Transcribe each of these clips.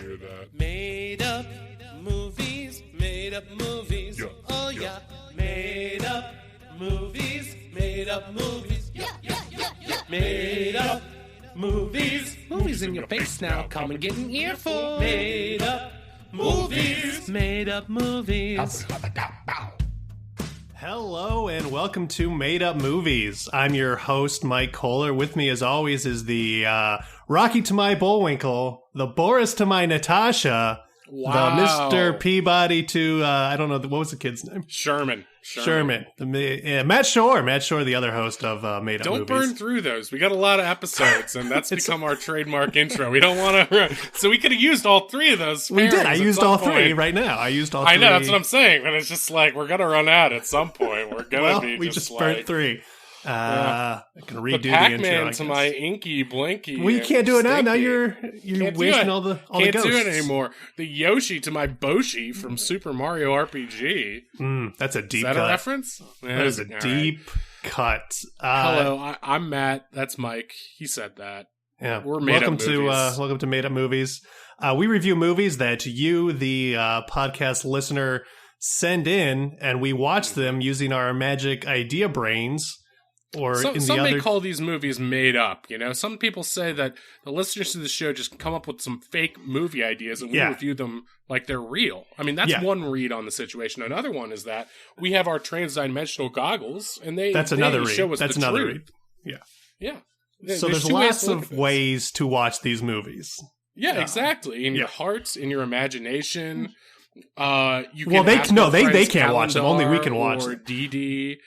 hear that. Made up movies, made up movies. Yeah, Oh yeah. Made up movies, made up movies. Yeah, yeah, yeah, yeah. Made up movies. Movies in your face now. Come and get an earful. Made up movies, made up movies. Hello and welcome to Made Up Movies. I'm your host, Mike Kohler. With me, as always, is the Rocky to my Bullwinkle, the Boris to my Natasha, the Mr. Peabody to, I don't know, what was the kid's name? Sherman. Matt Shore, the other host of Made Up Movies. Don't burn through those. We got a lot of episodes, and that's become our trademark intro. We don't want to... So we could have used all three of those. We did. I used all three right now. I know, that's what I'm saying. But it's just like, we're going to run out at some point. We're going to be we just burnt three. I can redo the Pac-Man intro, to my Inky Blinky. We can't do it now. Now you're Can't wasting all the ghosts. Can't do it anymore. The Yoshi to my Boshi from Super Mario RPG. That's a deep cut. Is that cut. a reference? That is a deep cut. Hello, I'm Matt. That's Mike. He said that. Yeah, we're Made Up Movies. Welcome to Made Up Movies. We review movies that you, the podcast listener, send in, and we watch them using our magic idea brains. Or some may call these movies made up. You know, some people say that the listeners to the show just come up with some fake movie ideas and we review them like they're real. I mean, that's one read on the situation. Another one is that we have our transdimensional goggles, and they show us the truth. Yeah. So there's lots of ways to watch these movies. Yeah, exactly. In your hearts, in your imagination. You can they can't watch them. Only we can watch them. Or DD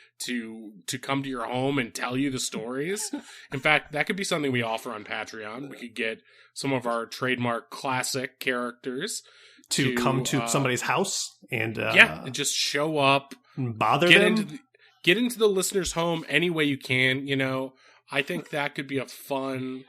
to come to your home and tell you the stories. In fact, that could be something we offer on Patreon. We could get some of our trademark classic characters to come to somebody's house and and just show up, bother them, get into the listener's home any way you can. You know, I think that could be a fun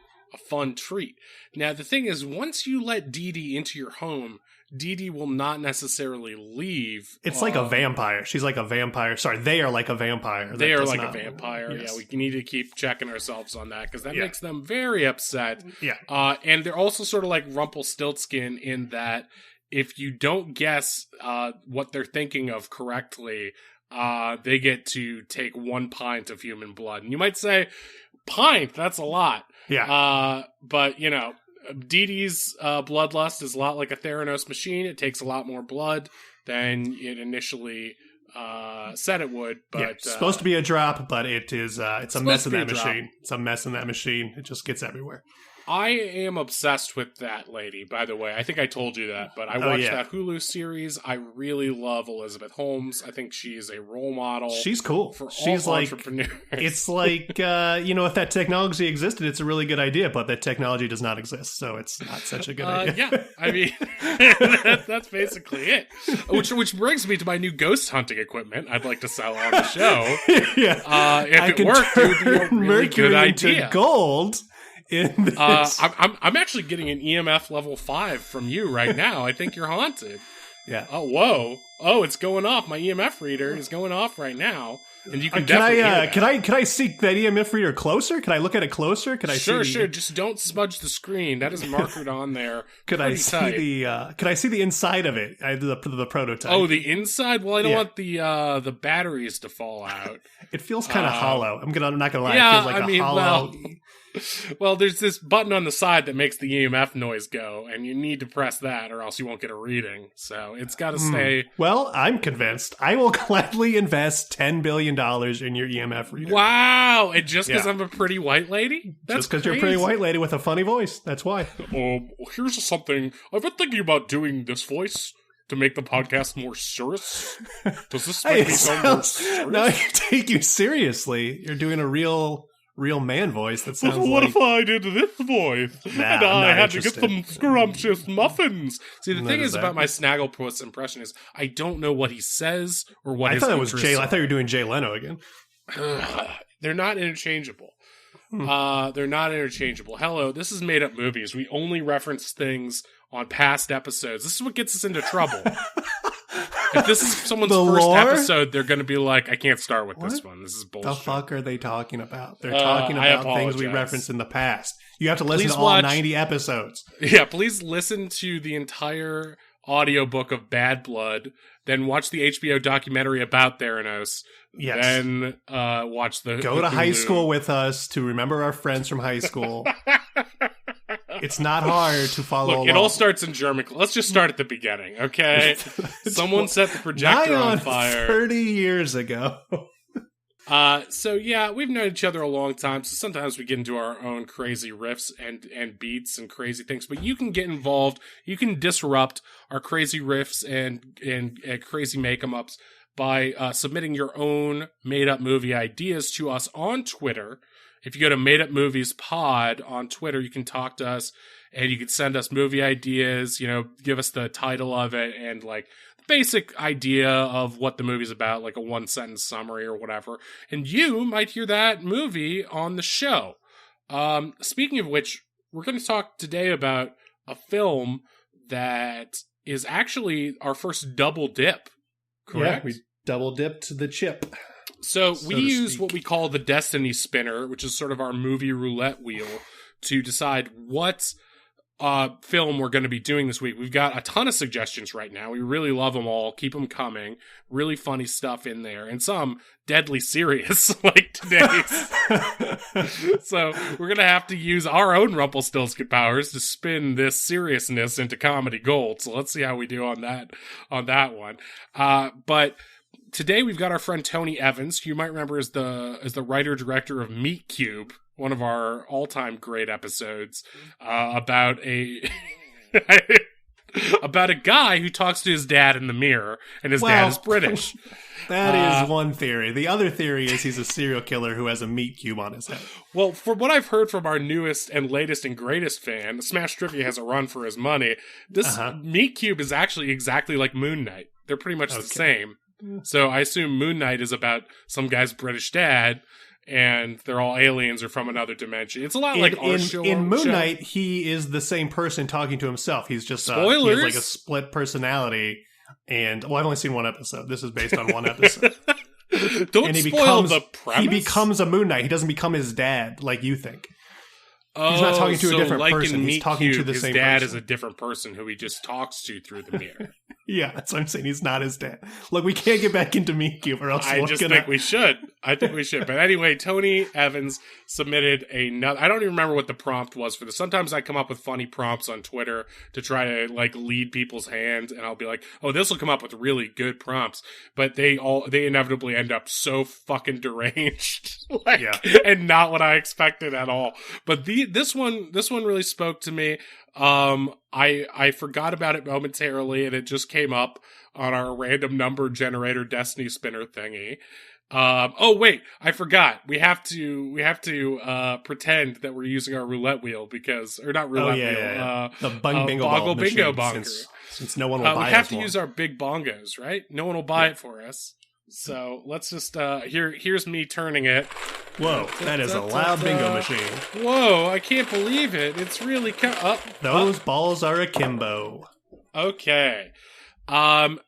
treat. Now, the thing is, once you let DD into your home, Dee will not necessarily leave. It's like a vampire. She's like a vampire. Sorry, they are like a vampire. They are like a vampire. Yes. Yeah, we need to keep checking ourselves on that because that makes them very upset. Yeah. And they're also sort of like Rumpelstiltskin in that if you don't guess what they're thinking of correctly, they get to take 1 pint of human blood. And you might say, pint? That's a lot. Yeah. But, you know, Dee's bloodlust is a lot like a Theranos machine. It takes a lot more blood than it initially said it would. But it's supposed to be a drop, but it's a mess in that machine. It's a mess in that machine. It just gets everywhere. I am obsessed with that lady, by the way. I think I told you that, but I watched that Hulu series. I really love Elizabeth Holmes. I think she is a role model. She's cool. She's all entrepreneurs. It's like, if that technology existed, it's a really good idea, but that technology does not exist, so it's not such a good idea. Yeah, I mean, that's basically it. Which brings me to my new ghost hunting equipment I'd like to sell on the show. If it worked, it would be a really good idea. To gold. I'm actually getting an EMF level 5 from you right now. I think you're haunted. Yeah. Oh, whoa. Oh, it's going off. My EMF reader is going off right now. And you can definitely hear that. Can I see that EMF reader closer? Can I look at it closer? Sure. Just don't smudge the screen. That is markered on there. Can I see the inside of it? The prototype. Oh, the inside? Well, I don't want the batteries to fall out. It feels kind of hollow. I'm not gonna lie. It feels like a hollow. Well, there's this button on the side that makes the EMF noise go, and you need to press that or else you won't get a reading. So it's got to stay. Well, I'm convinced. I will gladly invest $10 billion in your EMF reader. Wow! And just because I'm a pretty white lady? Just because you're a pretty white lady with a funny voice. That's why. Here's something. I've been thinking about doing this voice to make the podcast more serious. Does this make me sound more serious? Now I take you seriously. You're doing a real man voice that sounds what if I did this voice? And I had to get some scrumptious muffins. See, the thing is about my Snagglepuss impression is I don't know what he says or what his interests are. I thought you were doing Jay Leno again. They're not interchangeable. They're not interchangeable. Hello, this is Made Up Movies. We only reference things on past episodes. This is what gets us into trouble. If this is someone's The first lore? episode, they're going to be like, I can't start with this one. This is bullshit. The fuck are they talking about? They're talking about things we referenced in the past. You have to listen to all 90 episodes. Yeah, please listen to the entire audiobook of Bad Blood, then watch the HBO documentary about Theranos. Yes. Then watch the Go to high school with us to remember our friends from high school. It's not hard to follow along. It all starts in German. Let's just start at the beginning, okay? Someone set the projector on fire 30 years ago. So yeah, we've known each other a long time, so sometimes we get into our own crazy riffs and beats and crazy things, but you can get involved, you can disrupt our crazy riffs and crazy make-em-ups by submitting your own made-up movie ideas to us on Twitter. If you go to Made Up Movies Pod on Twitter, you can talk to us and you can send us movie ideas, give us the title of it and like basic idea of what the movie's about, like a one-sentence summary or whatever. And you might hear that movie on the show. Speaking of which, we're going to talk today about a film that is actually our first double dip, correct? Yeah, we double dipped the chip. So we use what we call the Destiny Spinner, which is sort of our movie roulette wheel, to decide what film we're going to be doing this week. We've got a ton of suggestions right now. We really love them all. Keep them coming. Really funny stuff in there. And some deadly serious, like today's. So we're going to have to use our own Rumpelstiltskin powers to spin this seriousness into comedy gold. So let's see how we do on that one. But today we've got our friend Tony Evans, who you might remember as the writer-director of Meat Cube, one of our all-time great episodes, about a guy who talks to his dad in the mirror, and his dad is British. That is one theory. The other theory is he's a serial killer who has a meat cube on his head. Well, from what I've heard from our newest and latest and greatest fan, Smash Trivia has a run for his money. This meat cube is actually exactly like Moon Knight. They're pretty much the same. So I assume Moon Knight is about some guy's British dad, and they're all aliens or from another dimension. It's a lot like our show. In Moon Knight, he is the same person talking to himself. He's just spoilers. He has like a split personality. And I've only seen one episode. This is based on one episode. Don't spoil the premise. He becomes a Moon Knight. He doesn't become his dad like you think. He's not talking to a different person. He's talking to the same person. His dad is a different person who he just talks to through the mirror. Yeah, that's what I'm saying. He's not his dad. Look, we can't get back into Meat Cube, or else I think we should. But anyway, Tony Evans submitted another. I don't even remember what the prompt was for this. Sometimes I come up with funny prompts on Twitter to try to like lead people's hands, and I'll be like, "Oh, this will come up with really good prompts," but they inevitably end up so fucking deranged, and not what I expected at all. But this one really spoke to me. I forgot about it momentarily, and it just came up on our random number generator Destiny Spinner thingy. Oh wait, I forgot. We have to pretend that we're using our roulette wheel or not roulette wheel. The bingo bingo bonker. Since no one will buy it. We have to use our big bongos, right? No one will buy it for us. So let's just here's me turning it. Whoa, that is a loud bingo machine. Whoa, I can't believe it. It's really those balls are akimbo. Okay.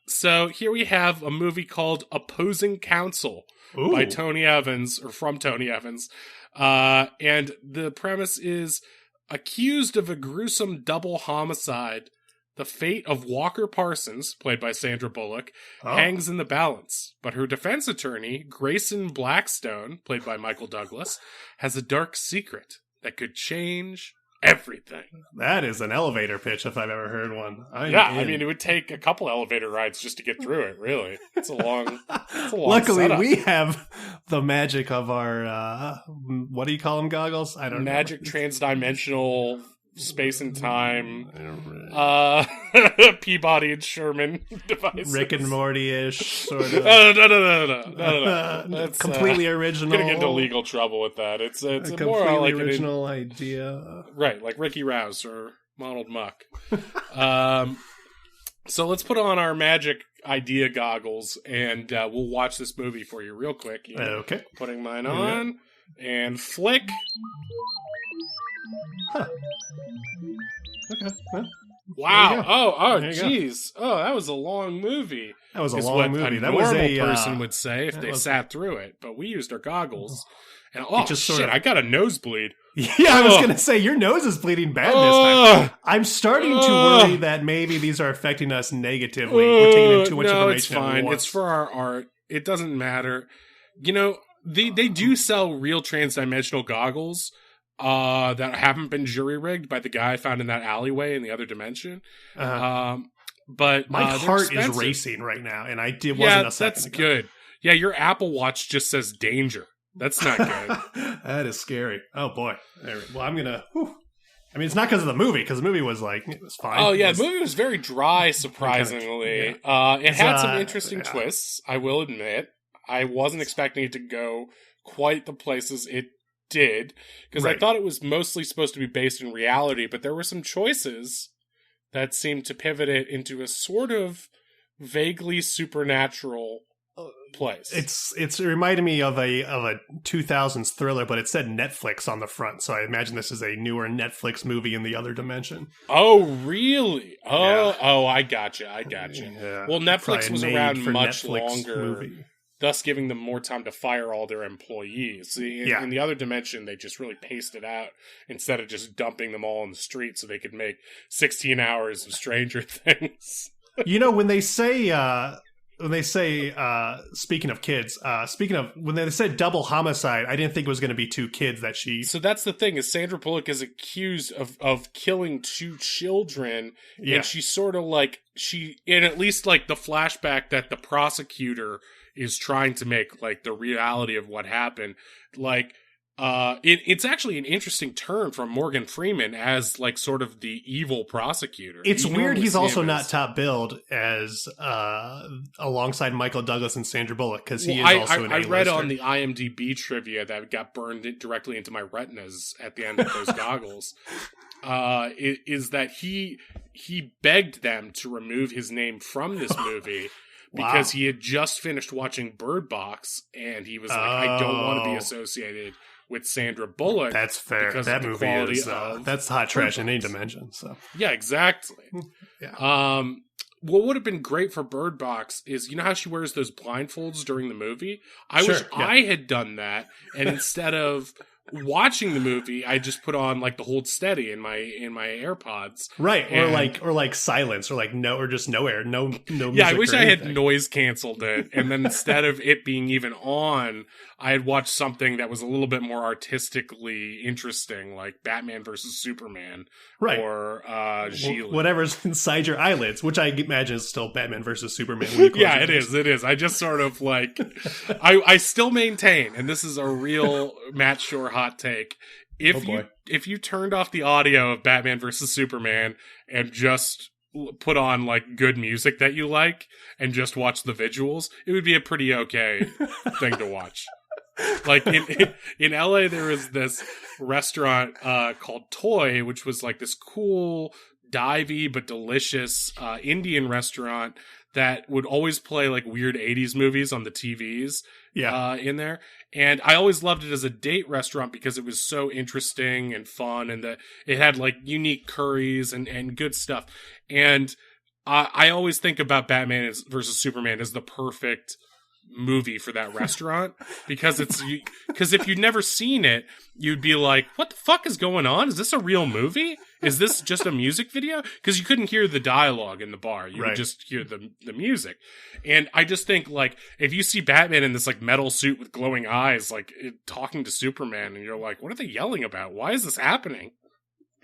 So here we have a movie called Opposing Counsel by Tony Evans, or from Tony Evans. And the premise is, accused of a gruesome double homicide, the fate of Walker Parsons, played by Sandra Bullock, hangs in the balance. But her defense attorney, Grayson Blackstone, played by Michael Douglas, has a dark secret that could change everything. That is an elevator pitch if I've ever heard one. I mean, it would take a couple elevator rides just to get through it, really. It's a long Luckily, setup. we have the magic of our, what do you call them, goggles? I don't know. Magic transdimensional space and time, Peabody and Sherman devices. Rick and Morty-ish, sort of. No. That's completely original. Gonna get into legal trouble with that. It's a more like original idea. Right, like Ricky Rouse or Donald Muck. So let's put on our magic idea goggles, and we'll watch this movie for you real quick. Okay. Putting mine on, and flick. Huh. Okay. Well, Wow. Oh, geez. Oh, that was a long movie. That was a long movie. That was a person would say if they sat through it, but we used our goggles. And I got a nosebleed. Yeah, I was going to say, your nose is bleeding bad this time. I'm starting to worry that maybe these are affecting us negatively. We're taking in too much information. It's fine. It's for our art. It doesn't matter. You know, they do sell real transdimensional goggles that haven't been jury-rigged by the guy found in that alleyway in the other dimension. But my heart is racing right now, and wasn't a second ago. That's good. Yeah, your Apple Watch just says danger. That's not good. That is scary. Oh, boy. Well, I'm going to... I mean, it's not because of the movie, because the movie was it was fine. Oh, yeah, the movie was very dry, surprisingly. It had some interesting twists, I will admit. I wasn't expecting it to go quite the places it did, because I thought it was mostly supposed to be based in reality, but there were some choices that seemed to pivot it into a sort of vaguely supernatural place. It reminded me of a 2000s thriller, but it said Netflix on the front, so I imagine this is a newer Netflix movie in the other dimension. Oh, really? I gotcha. Yeah. Well, Netflix was around much longer, thus giving them more time to fire all their employees. In the other dimension, they just really paced it out instead of just dumping them all in the street so they could make 16 hours of Stranger Things. You know, when they say speaking of kids, when they said double homicide, I didn't think it was going to be two kids that she... So that's the thing, is Sandra Bullock is accused of killing two children, and she's sort of like, in at least like the flashback that the prosecutor is trying to make, like the reality of what happened, like... it's actually an interesting turn from Morgan Freeman as like sort of the evil prosecutor. It's weird he's also not top billed as alongside Michael Douglas and Sandra Bullock, because he is also an A-lister. I read on the IMDb trivia that got burned directly into my retinas at the end of those goggles. Is that he begged them to remove his name from this movie. Because he had just finished watching Bird Box, and he was like, I don't want to be associated with Sandra Bullock. That's fair. That movie is that's hot trash in any dimension. So yeah, exactly. What would have been great for Bird Box is, you know how she wears those blindfolds during the movie? I wish I had done that, and instead of watching the movie, I just put on like the Hold Steady in my AirPods, right? Or like silence, or like just no air, no music. Yeah, I wish I had noise canceled it, and then instead of it being even on, I had watched something that was a little bit more artistically interesting, like Batman versus Superman, right? Or Gigli. Whatever's inside your eyelids, which I imagine is still Batman versus Superman. Yeah, it is. I just sort of like, I still maintain, and this is a real Matt Shore hot take. If you turned off the audio of Batman versus Superman and just put on like good music that you like and just watch the visuals, it would be a pretty okay thing to watch. Like in LA, there was this restaurant called Toy, which was like this cool, divey but delicious Indian restaurant that would always play like weird 80s movies on the TVs in there. And I always loved it as a date restaurant because it was so interesting and fun, and that it had like unique curries and good stuff. And I always think about Batman versus Superman as the perfect movie for that restaurant, because if you'd never seen it, you'd be like, what the fuck is going on? Is this a real movie? Is this just a music video? Because you couldn't hear the dialogue in the bar. You would just hear the music. And I just think, like, if you see Batman in this like metal suit with glowing eyes, like talking to Superman, and you're like, what are they yelling about? Why is this happening?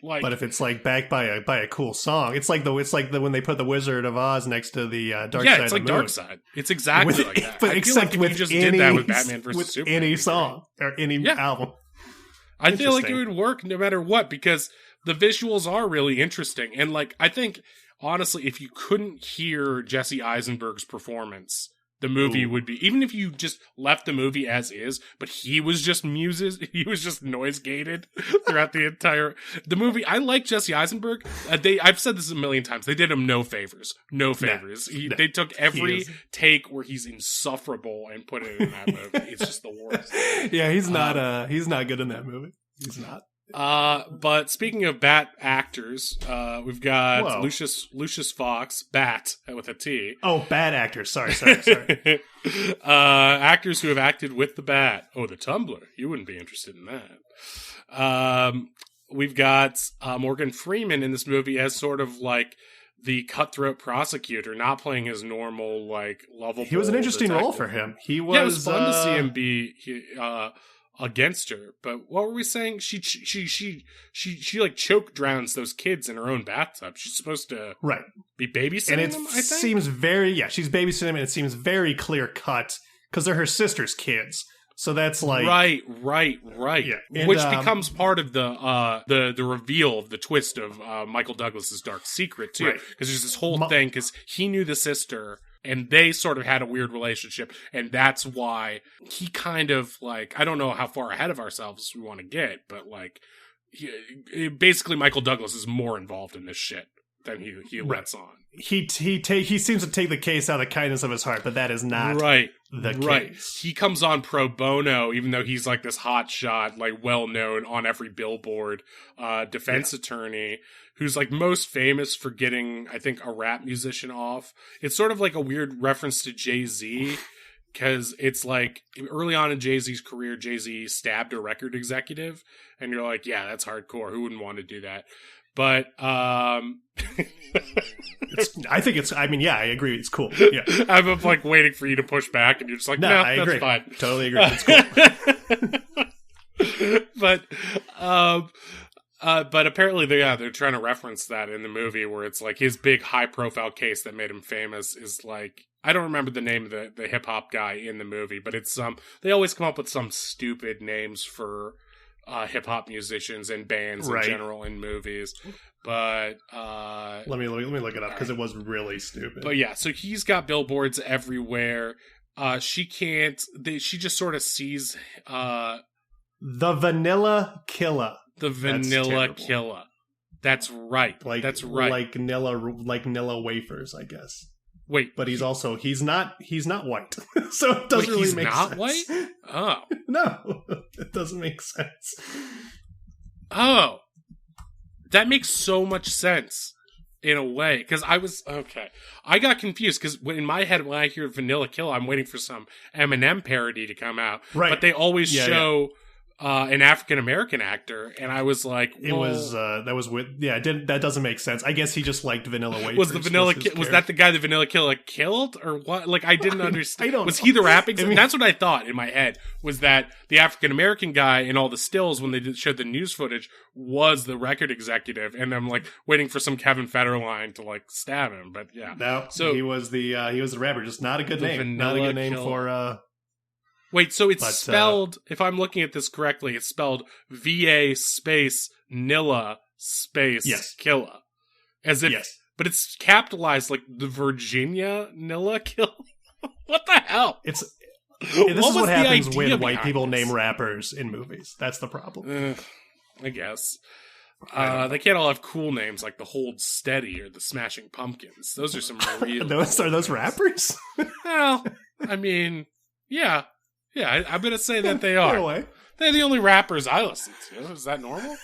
Like, but if it's like backed by a cool song, it's like when they put the Wizard of Oz next to the Dark Side. Yeah, it's like Dark Side. It's exactly like that. But except like if you just did that with Batman versus with Superman, any song or any album. I feel like it would work no matter what, because the visuals are really interesting. And like, I think honestly, if you couldn't hear Jesse Eisenberg's performance, the movie would be, even if you just left the movie as is, but he was just noise gated throughout the movie. I like Jesse Eisenberg. I've said this a million times. They did him no favors. They took every take where he's insufferable and put it in that movie. It's just the worst. Yeah, he's not good in that movie. He's not. But speaking of Bat actors, we've got Whoa. Lucius Fox, Bat with a T. Oh, Bat actors. Sorry. Actors who have acted with the Bat. Oh, the Tumbler. You wouldn't be interested in that. We've got Morgan Freeman in this movie as sort of like the cutthroat prosecutor, not playing his normal, like, lovable. He was an interesting detective. role for him. It was fun to see him be against her. But what were we saying? She like choke drowns those kids in her own bathtub. She's supposed to be babysitting and it them, I think? seems very she's babysitting them, and it seems very clear cut because they're her sister's kids. So that's like right. Yeah. And, which becomes part of the reveal of the twist of Michael Douglas's Dark Secret too, because there's this whole thing because he knew the sister and they sort of had a weird relationship, and that's why he kind of like, I don't know how far ahead of ourselves we want to get, but like basically Michael Douglas is more involved in this shit than he lets on. He seems to take the case out of the kindness of his heart, but that is not the case. He comes on pro bono, even though he's like this hot shot, like well known on every billboard defense attorney who's like most famous for getting, I think, a rap musician off. It's sort of like a weird reference to Jay-Z, because it's like early on in Jay-Z's career, Jay-Z stabbed a record executive, and you're like, yeah, that's hardcore. Who wouldn't want to do that? But I agree. It's cool. Yeah. I'm like waiting for you to push back, and you're just like, no, I that's agree. fine. Totally agree. It's cool. But apparently they're trying to reference that in the movie, where it's like his big high profile case that made him famous is like, I don't remember the name of the hip hop guy in the movie, but it's they always come up with some stupid names for hip hop musicians and bands in general in movies. But let me look it up because it was really stupid. But yeah, so he's got billboards everywhere. She just sort of sees the Vanilla Killer. The Vanilla Killer. That's right. That's right. Like Nilla wafers, I guess. Wait, but he's not white, so it doesn't really make sense. He's not white? Oh. No, it doesn't make sense. Oh. That makes so much sense in a way, because I got confused, because in my head, when I hear Vanilla Killer, I'm waiting for some Eminem parody to come out. Right. But they always show an African-American actor, and I was like, that doesn't make sense. I guess he just liked Vanilla Wafers. Was that the guy the Vanilla Killer killed, or what? Like, I didn't understand. Was he the rapping? That's what I thought in my head, was that the African-American guy in all the stills when they showed the news footage was the record executive, and I'm like waiting for some Kevin Federline to like stab him, but yeah. No, so he was the rapper, just not a good name. Not a good name for Wait, so it's spelled, if I'm looking at this correctly, it's spelled VA space Nilla space Killa. As if, but it's capitalized like the Virginia Nilla Killa. What the hell? This is what happens when white people name rappers in movies. That's the problem. I guess. They can't all have cool names like the Hold Steady or the Smashing Pumpkins. Those are some real. Are those rappers? Well, I mean, yeah. Yeah, I'm going to say that they are. They're the only rappers I listen to. Is that normal?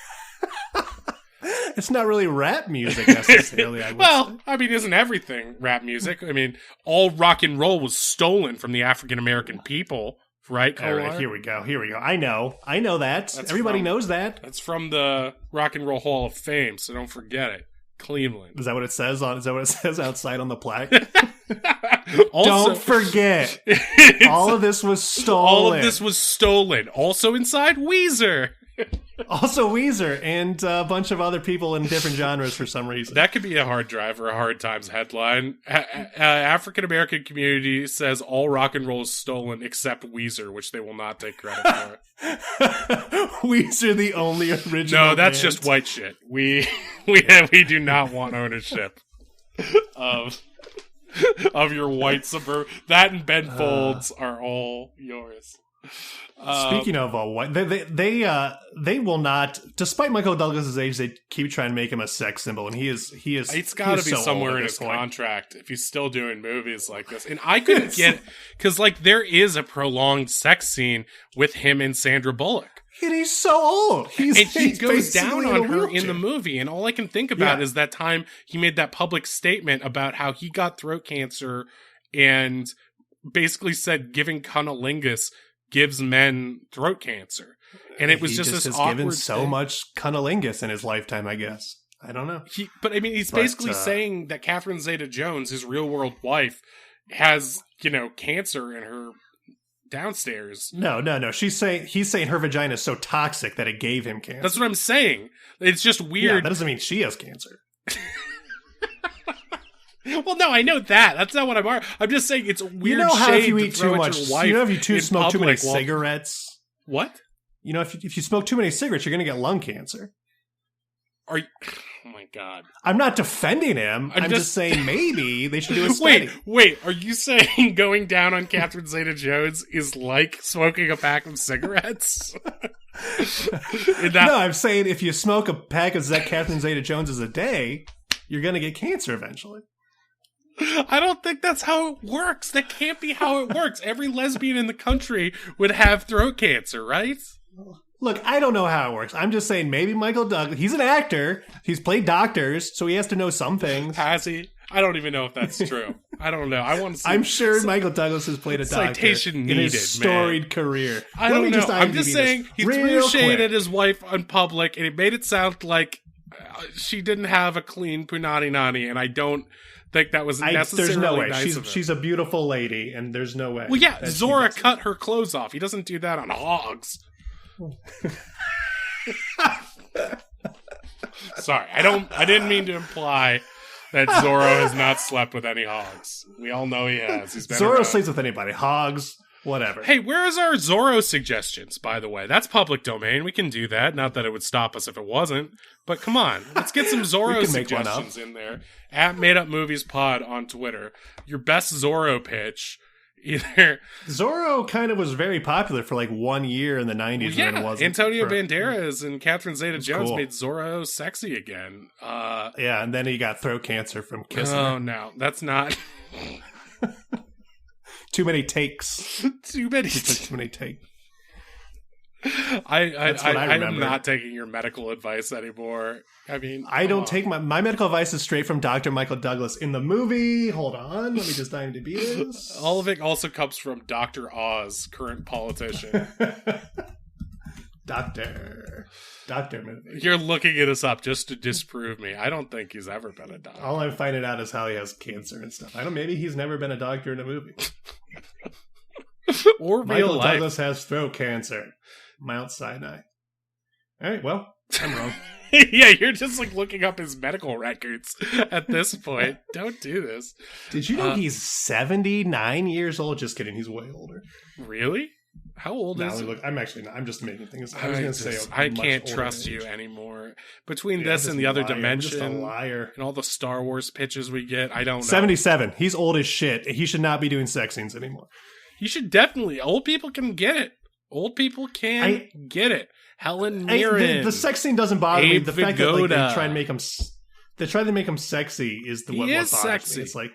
It's not really rap music necessarily, I would say. I mean, isn't everything rap music? I mean, all rock and roll was stolen from the African-American people, right? All right, here we go. I know that. Everybody knows that. That's from the Rock and Roll Hall of Fame, so don't forget it. Cleveland. Is that what it says outside on the plaque? Also, don't forget. All of this was stolen. Also inside Weezer. And a bunch of other people in different genres for some reason. That could be a hard drive or a Hard Times headline. African-American community says all rock and roll is stolen except Weezer, which they will not take credit for. Weezer, the only original No, that's band. Just white shit. We do not want ownership of your white suburb. That and Ben Folds are all yours. Speaking of white, they will not. Despite Michael Douglas's age, they keep trying to make him a sex symbol, and he is. It's got to be somewhere in his contract if he's still doing movies like this. And I couldn't get, because like there is a prolonged sex scene with him and Sandra Bullock. And he's so old. He goes down on her in the movie. And all I can think about is that time he made that public statement about how he got throat cancer and basically said giving cunnilingus gives men throat cancer. And it was he just has this awkward given so thing. much cunnilingus in his lifetime, I guess. I don't know. But I mean, he's basically saying that Catherine Zeta-Jones, his real world wife, has, cancer in her downstairs. No. He's saying her vagina is so toxic that it gave him cancer. That's what I'm saying. It's just weird. Yeah, that doesn't mean she has cancer. Well, no, I know that. That's not what I'm just saying it's weird. You know how shade if you to eat throw too at much, your wife you know if you smoke too many public, cigarettes. What? You know, if you smoke too many cigarettes, you're going to get lung cancer. Are you? Oh my god! I'm not defending him. I'm just saying maybe they should do a study. Wait. Are you saying going down on Catherine Zeta-Jones is like smoking a pack of cigarettes? No, I'm saying if you smoke a pack of Catherine Zeta-Joneses a day, you're going to get cancer eventually. I don't think that's how it works. That can't be how it works. Every lesbian in the country would have throat cancer, right? Look, I don't know how it works. I'm just saying maybe Michael Douglas, he's an actor. He's played doctors, so he has to know some things. Has he? I don't even know if that's true. I don't know. I want to see. I'm sure Michael Douglas has played a doctor citation in needed, his storied career. I don't know. I'm just saying he threw shade at his wife in public, and it made it sound like she didn't have a clean punani nani, and I don't think that was necessarily there's no way. Nice she's a beautiful lady, and there's no way. Well, yeah, Zora cut her clothes off. He doesn't do that on hogs. Sorry, I didn't mean to imply that Zorro has not slept with any hogs. We all know he has. Zorro sleeps with anybody. Hogs, whatever. Hey, where is our Zorro suggestions, by the way? That's public domain. We can do that. Not that it would stop us if it wasn't. But come on. Let's get some Zorro suggestions in there. At Made Up Movies Pod on Twitter. Your best Zorro pitch. Either Zorro kind of was very popular for like 1 year in the 90s. Yeah, and it wasn't Antonio Banderas and Catherine Zeta-Jones cool. made Zorro sexy again. Yeah, and then he got throat cancer from kissing her. Oh, no. That's not... Too many takes. Too many takes. I'm not taking your medical advice anymore. I mean, I don't take my medical advice is straight from Dr. Michael Douglas in the movie. Hold on, let me just IMDb this. All of it also comes from Dr. Oz, current politician. Doctor movie. You're looking this up just to disprove me. I don't think he's ever been a doctor. All I'm finding out is how he has cancer and stuff. Maybe he's never been a doctor in a movie. Or Michael real life. Douglas has throat cancer. Mount Sinai. All right, well, I'm wrong. Yeah, you're just like looking up his medical records at this point. Don't do this. Did you know he's 79 years old? Just kidding. He's way older. Really? How old is he? Look, I'm actually not. I'm just making things. I was going to say I can't trust you anymore. Between this and the other dimension, I'm just a liar. And all the Star Wars pitches we get, I don't know. 77. He's old as shit. He should not be doing sex scenes anymore. You should definitely. Old people can get it. Old people can get it. Helen Mirren. The sex scene doesn't bother me. The fact that like, they try to make him sexy is what bothers sexy. me. It's like,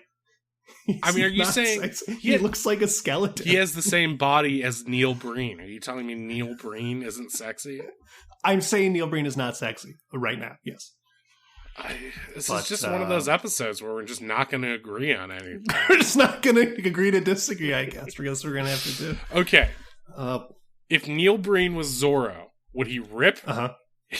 I mean, are you saying he looks like a skeleton? He has the same body as Neil Breen. Are you telling me Neil Breen isn't sexy? I'm saying Neil Breen is not sexy right now. Yes. This is just one of those episodes where we're just not going to agree on anything. We're just not going to agree to disagree, I guess. Because we're going to have to do. Okay. If Neil Breen was Zorro, would he rip?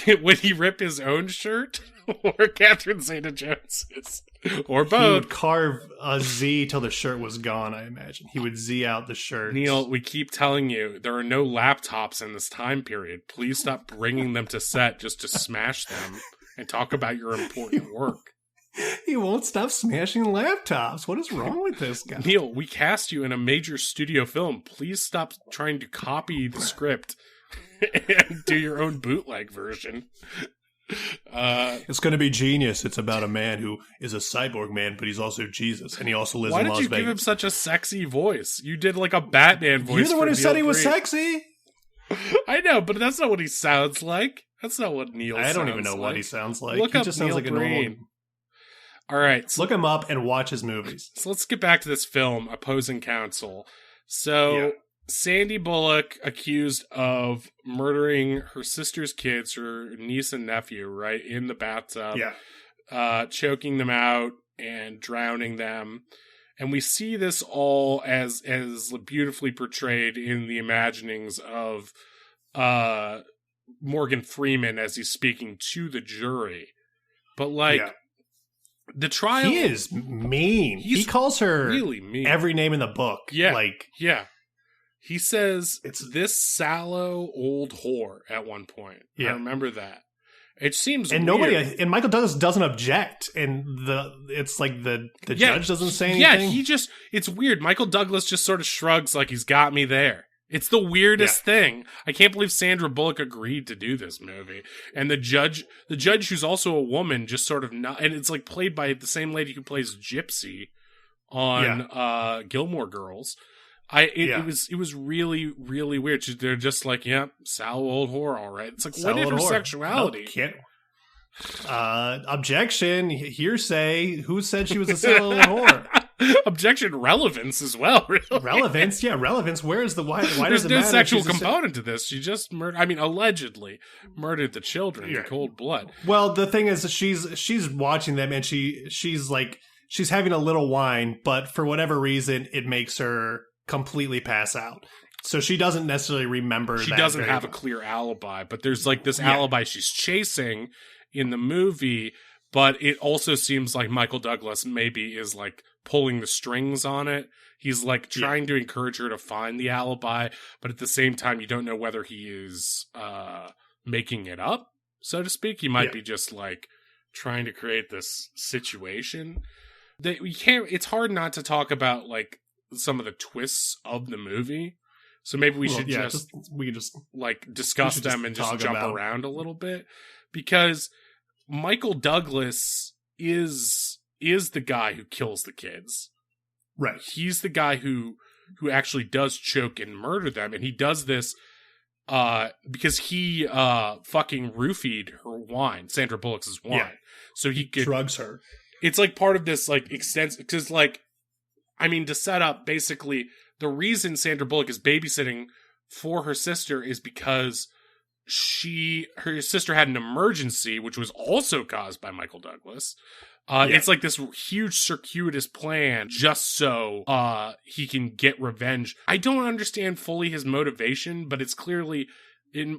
Would he rip his own shirt or Catherine Zeta-Jones's? Or both? He would carve a Z till the shirt was gone, I imagine. He would Z out the shirt. Neil, we keep telling you, there are no laptops in this time period. Please stop bringing them to set just to smash them and talk about your important work. He won't stop smashing laptops. What is wrong with this guy? Neil, we cast you in a major studio film. Please stop trying to copy the script and do your own bootleg version. It's going to be genius. It's about a man who is a cyborg man, but he's also Jesus, and he also lives in Las Vegas. Why did you give him such a sexy voice? You did like a Batman voice. You're the one who said he was Breen. sexy. I know, but that's not what he sounds like. That's not what Neil sounds like. I don't even know what he sounds like. Look he up just Neil sounds like Breen. a normal. All right. So, look him up and watch his movies. So let's get back to this film, Opposing Counsel. So Sandy Bullock accused of murdering her sister's kids, her niece and nephew, right, in the bathtub. Yeah. Choking them out and drowning them. And we see this all as beautifully portrayed in the imaginings of Morgan Freeman as he's speaking to the jury. But, the trial... He is mean. He calls her really mean. Every name in the book. Yeah. Yeah. He says, it's this sallow old whore at one point. Yeah. I remember that. It seems and weird. And Michael Douglas doesn't object, and it's like the judge doesn't say anything. Yeah, it's weird. Michael Douglas just sort of shrugs like he's got me there. It's the weirdest thing. I can't believe Sandra Bullock agreed to do this movie. And the judge who's also a woman just sort of not, and it's like played by the same lady who plays Gypsy on Gilmore Girls. It was really, really weird. They're just like, sallow old whore, all right. It's like, what is her sexuality? Objection, hearsay. Who said she was a sallow old whore? Objection, relevance as well. Really. Relevance. Where is the why? Why does it matter? There's no sexual component to this. She just allegedly murdered the children in cold blood. Well, the thing is, she's watching them, and she's having a little wine, but for whatever reason, it makes her completely pass out. So she doesn't necessarily remember. She doesn't have a clear alibi, but there's like this alibi she's chasing in the movie. But it also seems like Michael Douglas maybe is like pulling the strings on it. He's like trying to encourage her to find the alibi, but at the same time, you don't know whether he is making it up, so to speak. He might be just like trying to create this situation that we can't. It's hard not to talk about like some of the twists of the movie. So maybe we should just discuss them and just jump around a little bit, because Michael Douglas is the guy who kills the kids. Right. He's the guy who actually does choke and murder them, and he does this because he fucking roofied her wine, Sandra Bullock's wine. Yeah. So he could drugs her. It's like part of this like extensive, because like, I mean, to set up basically the reason Sandra Bullock is babysitting for her sister is because her sister had an emergency, which was also caused by Michael Douglas. It's like this huge circuitous plan just so he can get revenge. I don't understand fully his motivation, but it's clearly,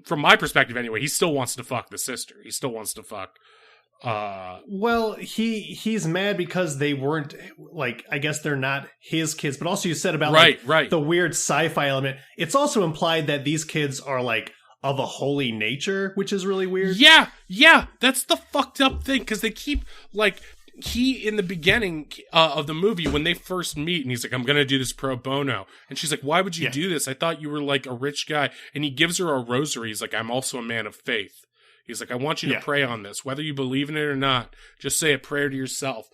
from my perspective anyway, he still wants to fuck the sister. He still wants to fuck. Well, he's mad because they weren't, like, I guess they're not his kids, but also you said about the weird sci-fi element. It's also implied that these kids are like of a holy nature, which is really weird. Yeah, that's the fucked up thing, because they keep, like, in the beginning of the movie, when they first meet, and he's like, I'm gonna do this pro bono, and she's like, why would you do this? I thought you were, like, a rich guy, and he gives her a rosary. He's like, I'm also a man of faith. He's like, I want you to pray on this, whether you believe in it or not, just say a prayer to yourself,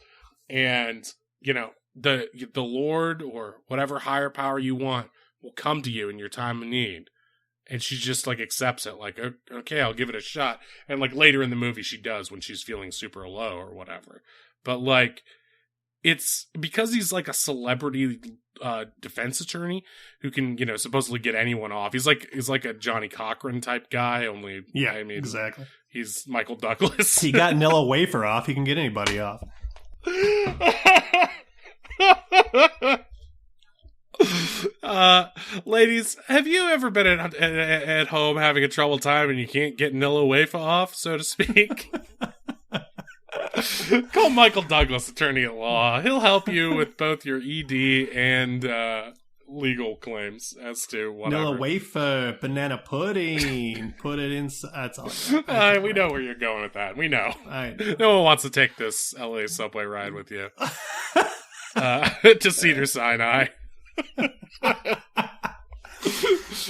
and, you know, the Lord, or whatever higher power you want, will come to you in your time of need. And she just, like, accepts it, like, okay, I'll give it a shot. And, like, later in the movie, she does when she's feeling super low or whatever. But, like, it's because he's, like, a celebrity defense attorney who can, you know, supposedly get anyone off. He's like a Johnny Cochran type guy, only, I mean, exactly. He's Michael Douglas. He got Nilla Wafer off. He can get anybody off. Ladies, have you ever been at home having a troubled time and you can't get Nilla Wafer off, so to speak? Call Michael Douglas, attorney at law. He'll help you with both your ED and legal claims as to whatever. Nilla Wafer, banana pudding, put it in. That's all. We know where you're going with that. We know. No one wants to take this LA subway ride with you to Cedar Sinai.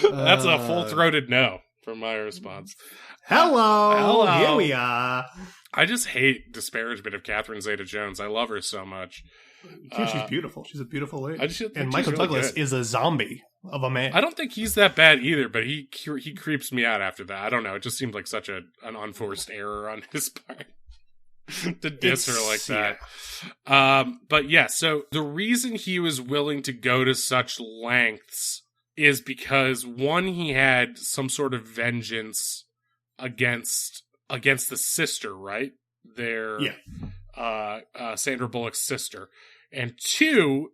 That's a full-throated no from my response. Hello, here we are. I just hate disparagement of Catherine Zeta-Jones. I love her so much. She's beautiful. She's a beautiful lady. And Michael Douglas is a zombie of a man. I don't think he's that bad either, but he creeps me out after that. I don't know. It just seemed like such an unforced error on his part to diss her like that. But yeah, so the reason he was willing to go to such lengths is because, one, he had some sort of vengeance against the sister, right? Sandra Bullock's sister. And two,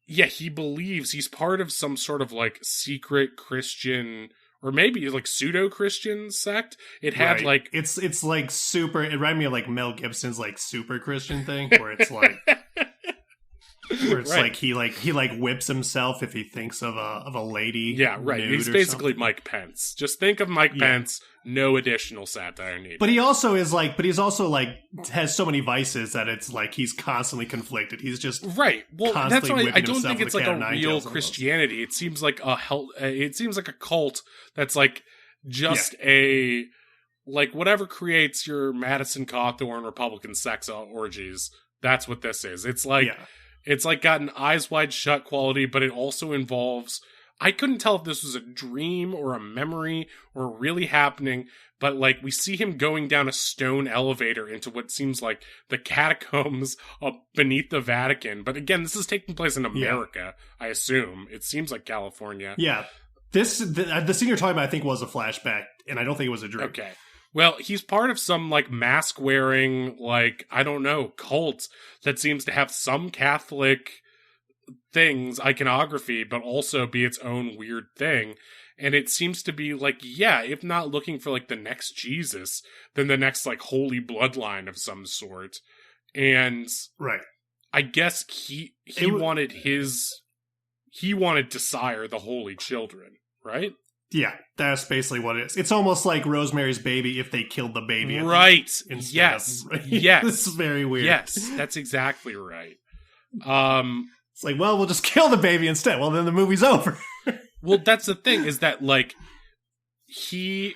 he believes he's part of some sort of like secret Christian, or maybe like pseudo-Christian sect. It had like... It's like super... It reminded me of like Mel Gibson's like super Christian thing, where it's like... Where it's like he whips himself if he thinks of a lady. Yeah, right. He's basically Mike Pence. Just think of Mike Pence. No additional satire needed. But he also is like. But he's also like has so many vices that it's like he's constantly conflicted. He's just right. Well, that's why I don't think it's like a real Christianity. It seems like It seems like a cult that's like just a like whatever creates your Madison Cawthorn Republican sex orgies. That's what this is. It's like. Yeah. It's like got an eyes wide shut quality, but it also involves... I couldn't tell if this was a dream or a memory or really happening, but like we see him going down a stone elevator into what seems like the catacombs beneath the Vatican. But again, this is taking place in America, I assume. It seems like California. Yeah. The scene you're talking about, I think, was a flashback, and I don't think it was a dream. Okay. Well, he's part of some, like, mask-wearing, like, I don't know, cult that seems to have some Catholic things, iconography, but also be its own weird thing. And it seems to be, like, if not looking for, like, the next Jesus, then the next, like, holy bloodline of some sort. And... Right. I guess he wanted to sire the holy children, right? Yeah, that's basically what it is. It's almost like Rosemary's Baby if they killed the baby. Right. Yes. Yes. This is very weird. Yes, that's exactly right. It's like, well, we'll just kill the baby instead. Well, then the movie's over. Well, that's the thing, is that, like, he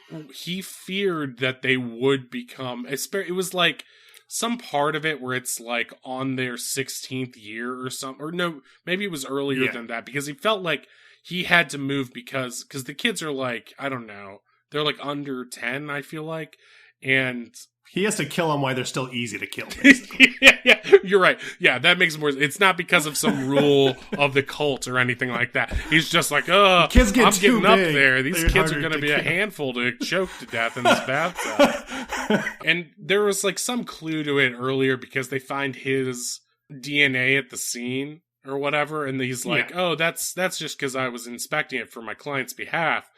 feared that they would become... It was, like, some part of it where it's, like, on their 16th year or something. Or no, maybe it was earlier than that, because he felt like he had to move because the kids are like, I don't know, they're like under 10, I feel like. And he has to kill them while they're still easy to kill, basically. Yeah, you're right. Yeah, that makes more... It's not because of some rule of the cult or anything like that. He's just like, I'm getting up there. These kids are going to be a handful to choke to death in this bathtub. And there was like some clue to it earlier because they find his DNA at the scene or whatever, and he's like, that's just because I was inspecting it for my client's behalf.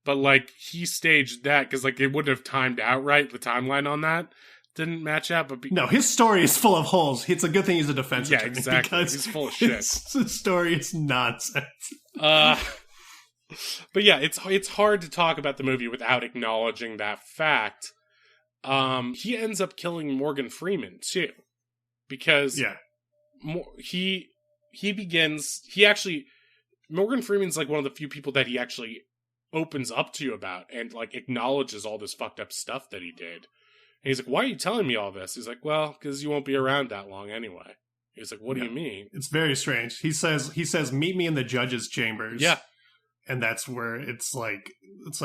But, like, he staged that because, like, it wouldn't have timed out right. The timeline on that didn't match up. But no, his story is full of holes. It's a good thing he's a defense attorney. Yeah, exactly. He's full of shit. His story is nonsense. But yeah, it's hard to talk about the movie without acknowledging that fact. He ends up killing Morgan Freeman, too. Because Morgan Freeman's, like, one of the few people that he actually opens up to you about and like acknowledges all this fucked up stuff that he did. And he's like, why are you telling me all this? He's like, well, because you won't be around that long anyway. He's like, what do you mean? It's very strange. He says, meet me in the judge's chambers. Yeah. And that's where it's like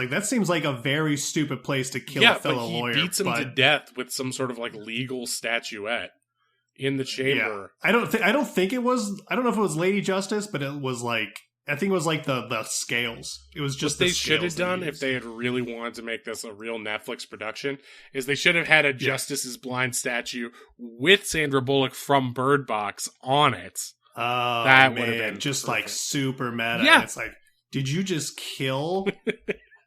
that seems like a very stupid place to kill a fellow lawyer. He beats him to death with some sort of like legal statuette in the chamber. Yeah. I don't know if it was Lady Justice, but it was like, I think it was like the scales. It was just what they should have done if they had really wanted to make this a real Netflix production is they should have had a Justice's Blind statue with Sandra Bullock from Bird Box on it. Oh, that would have been just perfect. Like super meta. Yeah. And it's like, did you just kill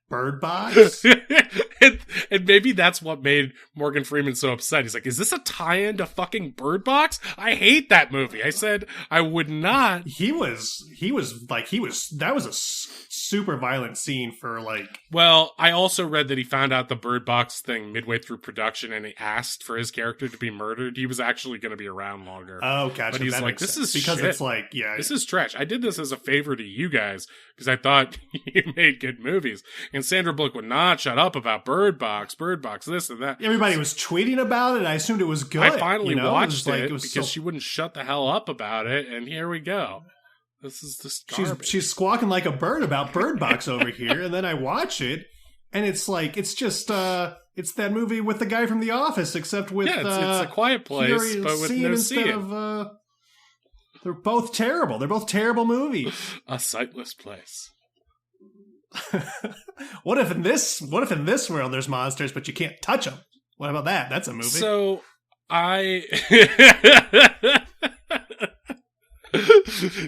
Bird Box? and maybe that's what made Morgan Freeman so upset. He's like, is this a tie-in to fucking Bird Box? I hate that movie. I said I would not. That was a super violent scene for like... Well, I also read that he found out the Bird Box thing midway through production and he asked for his character to be murdered. He was actually going to be around longer. Oh, gotcha. But he's like, this is because shit. It's like, this is trash. I did this as a favor to you guys because I thought you made good movies. And Sandra Bullock would not shut up about Bird Box, this and that. Everybody was tweeting about it. I assumed it was good. I finally watched it because she wouldn't shut the hell up about it. And here we go. This is just garbage. She's squawking like a bird about Bird Box over here. And then I watch it and it's like, it's just, it's that movie with the guy from The Office, except with, it's A Quiet Place, but with no seeing. They're both terrible. They're both terrible movies. A Sightless Place. What if in this world there's monsters, but you can't touch them? What about that? That's a movie. So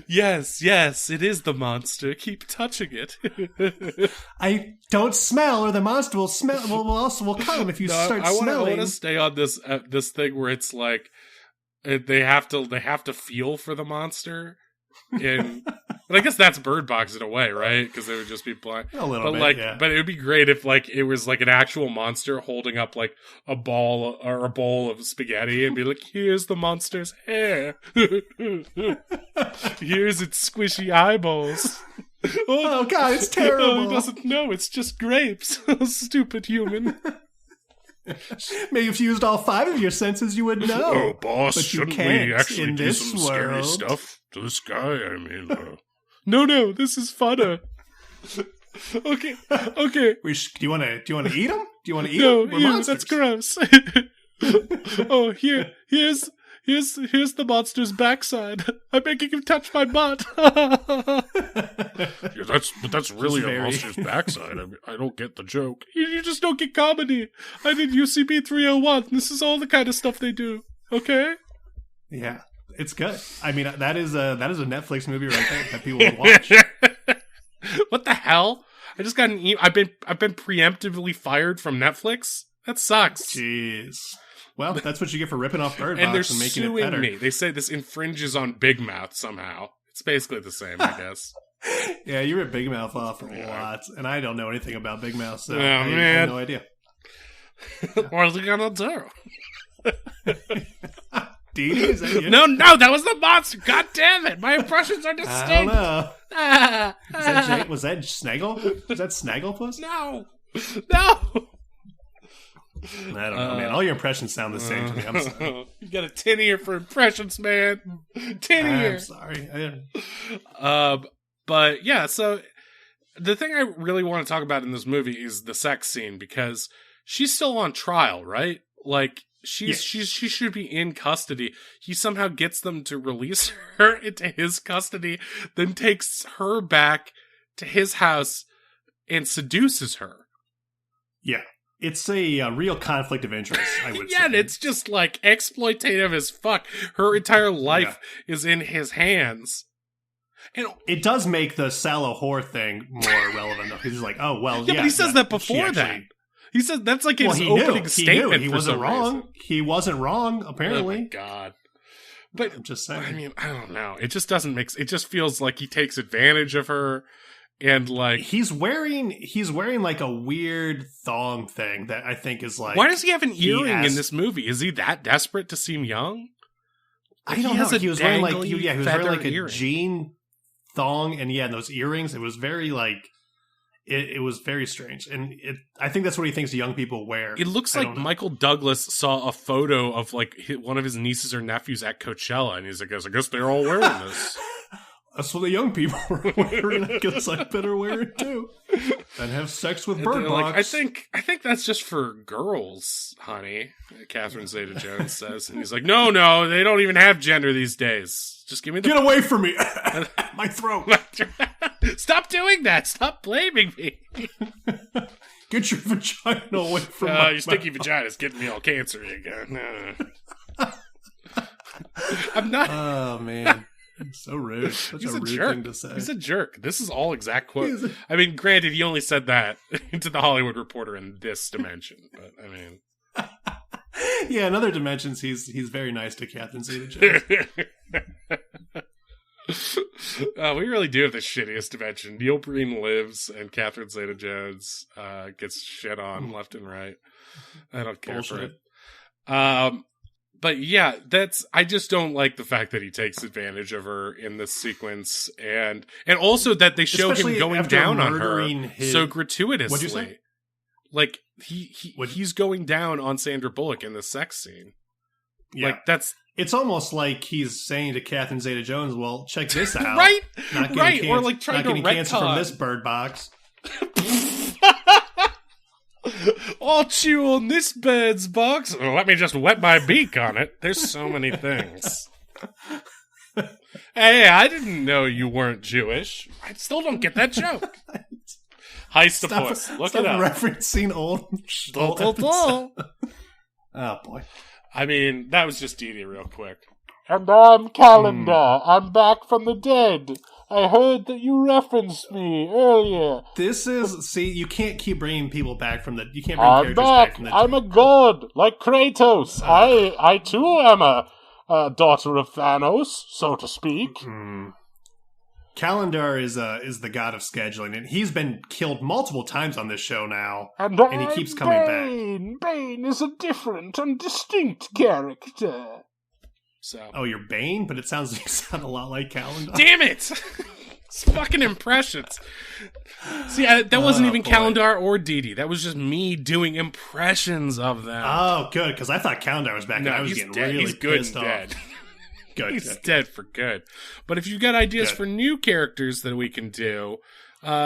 Yes, it is the monster. Keep touching it. I don't smell, or the monster will smell. Will come if you start smelling. I want to stay on this thing where it's like they have to feel for the monster. But I guess that's Bird Box in a way, right? Because they would just be blind. A little bit, yeah. But it would be great if like it was like an actual monster holding up like a ball or a bowl of spaghetti and be like, "Here's the monster's hair. Here's its squishy eyeballs." Oh God, it's terrible. He doesn't know. It's just grapes. Stupid human. Maybe if you used all 5 of your senses, you would know. Oh, boss, but shouldn't we actually do some scary stuff to this guy? I mean, no, this is funner. Okay. Do you want to eat them? Do you want to eat them? No, that's gross. Oh, here's the monster's backside. I'm making him touch my butt. Yeah, that's really a monster's backside. I mean, I don't get the joke. You just don't get comedy. I did UCB 301. This is all the kind of stuff they do. Okay? Yeah, it's good. I mean, that is a Netflix movie right there that people would watch. What the hell? I just got an email. I've been preemptively fired from Netflix. That sucks. Jeez. Well, that's what you get for ripping off Bird Box and making it better. And they're suing me. They say this infringes on Big Mouth somehow. It's basically the same, I guess. Yeah, you ripped Big Mouth off a lot, and I don't know anything about Big Mouth, so I have no idea. What is he gonna do? Dee Dee, is that you? No, that was the monster. God damn it! My impressions are distinct. I don't know. Was that Snaggle? Was that Snagglepuss? No. I don't know, man. All your impressions sound the same to me. I'm sorry. You got a 10 ear for impressions, man. 10 ear. I'm sorry. But yeah, so the thing I really want to talk about in this movie is the sex scene, because she's still on trial, right? Like she should be in custody. He somehow gets them to release her into his custody, then takes her back to his house and seduces her. Yeah. It's a real conflict of interest, I would say. Yeah, and it's just like exploitative as fuck. Her entire life is in his hands. And it does make the sallow whore thing more relevant, though. He's like, oh, well, yeah. But he says that before that. He said that's like his opening statement. He wasn't wrong. Reason. He wasn't wrong, apparently. Oh, my God. But I'm just saying. I mean, I don't know. It just doesn't make... It just feels like he takes advantage of her. And like he's wearing like a weird thong thing that I think is like. Why does he have an earring in this movie? Is he that desperate to seem young? Like, I don't know. He was wearing like a jean thong, and those earrings. It was very like it was very strange, and I think that's what he thinks young people wear. It looks like Michael Douglas saw a photo of like one of his nieces or nephews at Coachella, and he's like, I guess they're all wearing this. That's what the young people were wearing. I guess I better wear it too. And have sex with Bird Box. Like, I think that's just for girls, honey. Catherine Zeta-Jones says, and he's like, no, they don't even have gender these days. Just give me the. Get away from me! My throat. Stop doing that! Stop blaming me. Get your vagina away from me. Your sticky vagina's getting me all cancery again. I'm not. Oh man. So rude. Such a rude jerk. Thing to say. He's a jerk. This is all exact quote. I mean, granted, he only said that to the Hollywood Reporter in this dimension, but I mean, yeah, in other dimensions, he's very nice to Catherine Zeta-Jones. We really do have the shittiest dimension. Neil Breen lives, and Catherine Zeta-Jones gets shit on left and right. I don't care for it. But yeah, I just don't like the fact that he takes advantage of her in this sequence, and also that they show him going down on her so gratuitously. What'd you say? Like he's going down on Sandra Bullock in the sex scene. Yeah. Like that's. It's almost like he's saying to Catherine Zeta-Jones, "Well, check this out, right? Right? Or like trying to cancer from this Bird Box." I'll chew on this bird's box. Oh, let me just wet my beak on it. There's so many things. Hey, I didn't know you weren't Jewish. I still don't get that joke. Heist-a-puss. Look it up. Referencing old episodes. Oh, boy. I mean, that was just Dee Dee real quick. And I'm Calendar. I'm back from the dead. I heard that you referenced me earlier. You can't keep bringing people back from the... You can't bring characters back from the... I'm a god, like Kratos. I too am a daughter of Thanos, so to speak. Calendar is the god of scheduling, and he's been killed multiple times on this show now, and he keeps coming back. Bane is a different and distinct character. So. Oh, you're Bane? But you sound a lot like Calendar. Damn it! It's fucking impressions. See, that wasn't even Calendar or Dee Dee. That was just me doing impressions of them. Oh, good, because I thought Calendar was back, and I was getting dead. really He's good pissed and off. Dead. He's good. dead for good. But if you've got ideas for new characters that we can do,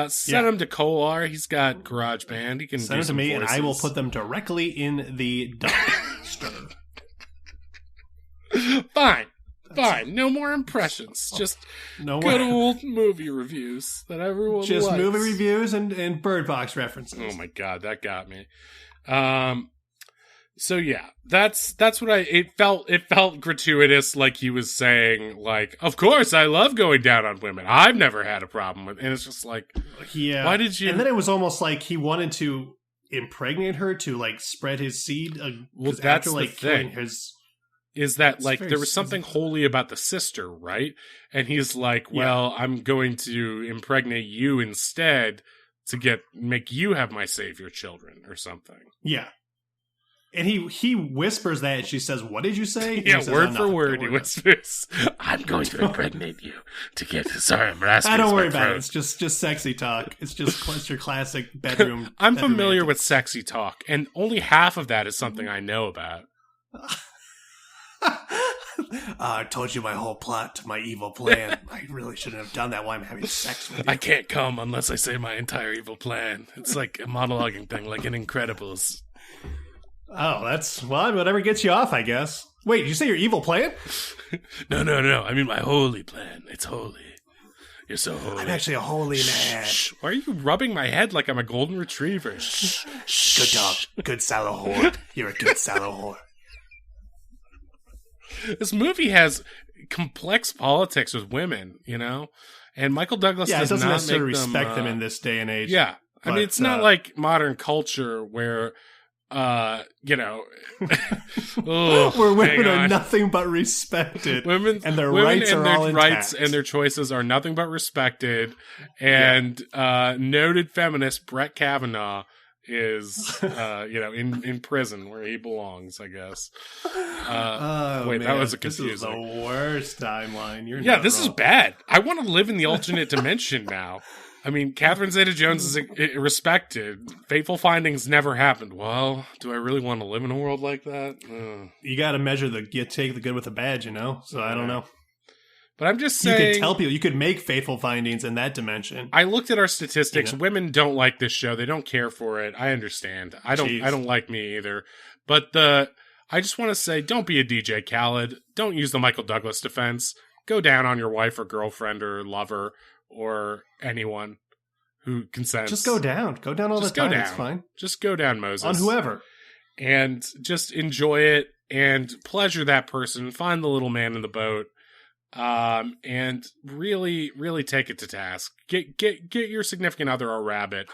send them to Kolar. He's got GarageBand. He can send them to me, voices. and I will put them directly in the dumpster. Fine. No more impressions. Just good old movie reviews that everyone likes. Just movie reviews and Bird Box references. Oh my god, that got me. So yeah, that's what it felt gratuitous, like he was saying, like, of course I love going down on women. I've never had a problem with, and it's just like, yeah. Why did you? And then it was almost like he wanted to impregnate her to like spread his seed. Well, that's after, like, the thing. Is that like there was something holy about the sister, right? And he's like, well, I'm going to impregnate you instead to make you have my savior children or something. Yeah. And he whispers that, and she says, "What did you say?" Yeah, word for word, he whispers, "I'm going to impregnate you to get." Sorry, I'm rasping. Don't worry about it. It's just sexy talk. It's your classic bedroom. I'm familiar with sexy talk, and only half of that is something I know about. I told you my whole plot to my evil plan. I really shouldn't have done that while I'm having sex with you. I can't come unless I say my entire evil plan. It's like a monologuing thing, like in Incredibles. Oh, that's whatever gets you off, I guess. Wait, did you say your evil plan? No. I mean my holy plan. It's holy. You're so holy. I'm actually a holy man. Shh. Why are you rubbing my head like I'm a golden retriever? Shh. Good dog. Good sallow whore. You're a good sallow whore. This movie has complex politics with women, you know? And Michael Douglas doesn't necessarily respect them in this day and age. Yeah. I mean, it's not like modern culture where, where women are nothing but respected. Women and their rights and their choices are nothing but respected. And noted feminist Brett Kavanaugh is in prison where he belongs, I guess. That was a confusing. This is the worst timeline. This is bad. I want to live in the alternate dimension now. I mean, Catherine Zeta-Jones is respected. Fateful findings never happened. Well, do I really want to live in a world like that? You got to measure take the good with the bad, So I don't know. But I'm just saying, you could tell people, you could make fateful findings in that dimension. I looked at our statistics. Women don't like this show. They don't care for it. I understand. I don't like me either. But I just want to say, don't be a DJ Khaled. Don't use the Michael Douglas defense. Go down on your wife or girlfriend or lover or anyone who consents. Just go down. Go down all the time. It's fine. Just go down, Moses. On whoever. And just enjoy it and pleasure that person. Find the little man in the boat. And really, really take it to task. Get your significant other a rabbit,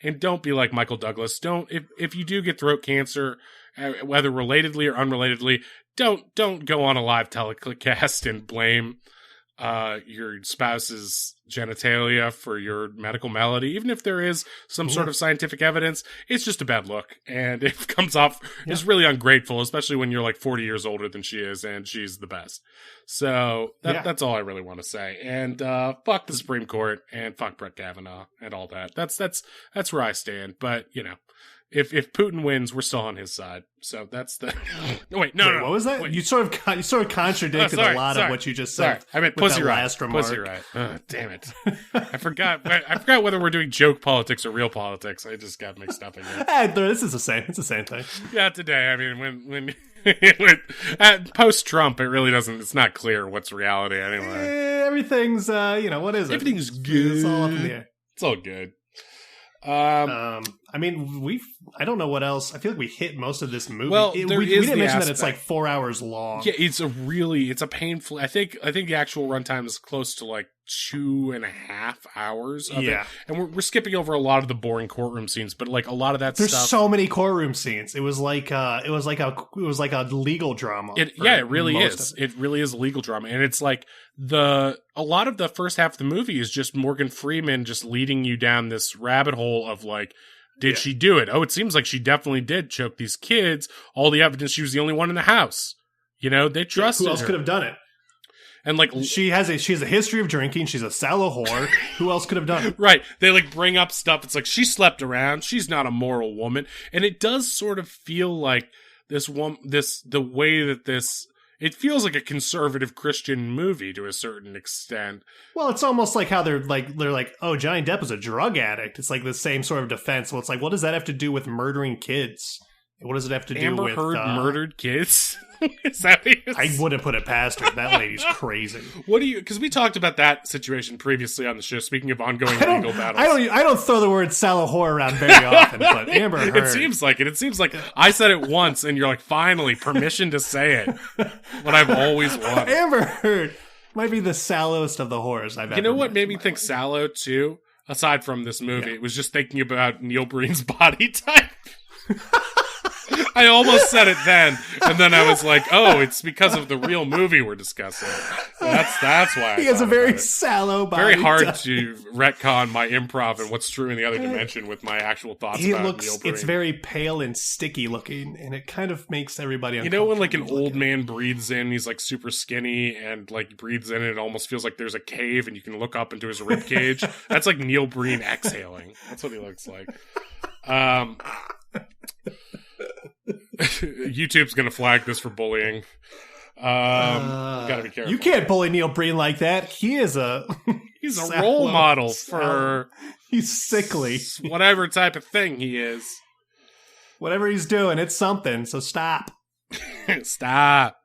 and don't be like Michael Douglas. If you do get throat cancer, whether relatedly or unrelatedly, don't go on a live telecast and blame your spouse's genitalia for your medical malady. Even if there is some sort of scientific evidence, it's just a bad look, and it comes off as really ungrateful, especially when you're like 40 years older than she is, and she's the best. So that's all I really want to say. And fuck the Supreme Court, and fuck Brett Kavanaugh, and all that. That's where I stand. But if Putin wins, we're still on his side. So that's the. Wait, no. What was that? Wait. You sort of contradicted a lot of what you just said. I meant pussy riot. Last remark. Pussy riot. Oh, damn it! I forgot. I forgot whether we're doing joke politics or real politics. I just got mixed up again. This is the same. It's the same thing. Yeah, today. I mean, when post Trump, it really doesn't. It's not clear what's reality anyway. Everything's what is it? Everything's good. It's all up in the air. It's all good. I mean, I don't know what else. I feel like we hit most of this movie. Well, we didn't mention that it's like 4 hours long. Yeah, it's a painful. I think the actual runtime is close to like 2.5 hours of it. And we're skipping over a lot of the boring courtroom scenes, but like a lot of that There's stuff. so many courtroom scenes. It was like a legal drama. It really is. It really is a legal drama. And it's like a lot of the first half of the movie is just Morgan Freeman just leading you down this rabbit hole of like, did she do it? Oh, it seems like she definitely did choke these kids. All the evidence, she was the only one in the house. You know, they trusted her. Who else could have done it? And like she has a history of drinking. She's a sallow whole. Who else could have done it? Right. They like bring up stuff. It's like she slept around. She's not a moral woman. And it does sort of feel like the way that this, it feels like a conservative Christian movie to a certain extent. Well, it's almost like how they're like, oh, Johnny Depp was a drug addict. It's like the same sort of defense. Well, it's like, what does that have to do with murdering kids? What does it have to do with Amber Heard murdered kids? Is that what I wouldn't put it past her. That lady's crazy. Because we talked about that situation previously on the show. Speaking of ongoing legal battles, I don't throw the word sallow whore around very often, but Amber Heard. It seems like it. It seems like I said it once, and you're like, finally, permission to say it. What I've always wanted. Amber Heard might be the sallowest of the whores I've ever. You know what made me think sallow too? Aside from this movie, it was just thinking about Neil Breen's body type. I almost said it then, and then I was like, "Oh, it's because of the real movie we're discussing." That's why he has a very sallow body. Very hard to retcon my improv and what's true in the other dimension with my actual thoughts about Neil Breen. It's very pale and sticky looking, and it kind of makes everybody uncomfortable. You know when like an old man breathes in, he's like super skinny, and like breathes in, and it almost feels like there's a cave, and you can look up into his rib cage. That's like Neil Breen exhaling. That's what he looks like. YouTube's gonna flag this for bullying. Gotta be careful. You can't bully Neil Breen like that. He's a role model for he's sickly. Whatever type of thing he is. Whatever he's doing, it's something, so stop. Stop.